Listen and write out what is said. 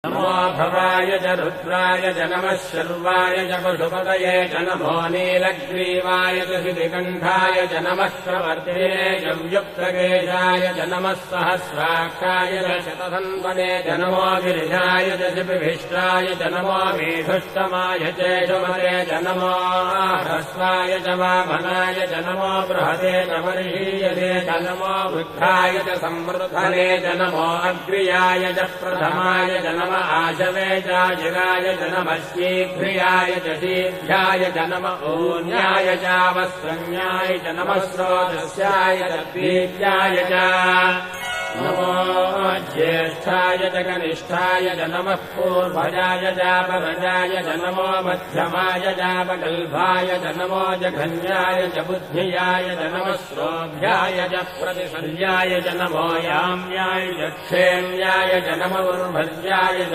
नमो भवाय च रुद्राय च नमः शर्वाय च पशुपतये च नमो नीलग्रीवाय च शितिकण्ठाय च नमः प्रवर्तिने च युक्तकेशाय च नमः सहस्राक्षाय च शतसन्वने च नमो गिरिजाय च शिपिभिष्टाय च नमो मेघुष्टमाय च शुमते च नमो ह्रस्वाय च वामनाय च नमो बृहते च वर्षीयते च नमो वृद्धाय च संवृद्धने च नमो अग्र्याय च प्रथमाय च नमः आशवे चाजिराय च नमः शीघ्रियाय च शीघ्राय च नमः ऊन्याय चावस्रण्याय च नमः स्रोतस्याय च दीप्याय च नमो ज्येष्ठाय च कनिष्ठाय च नमः पूर्वजाय चापरजाय च नमो मध्यमाय चापगल्भाय च नमो जघन्याय च बुद्धियाय च नमः श्रोभ्याय च प्रतिशल्याय च नमो याम्याय च क्षेम्याय च नमो उर्भर्याय च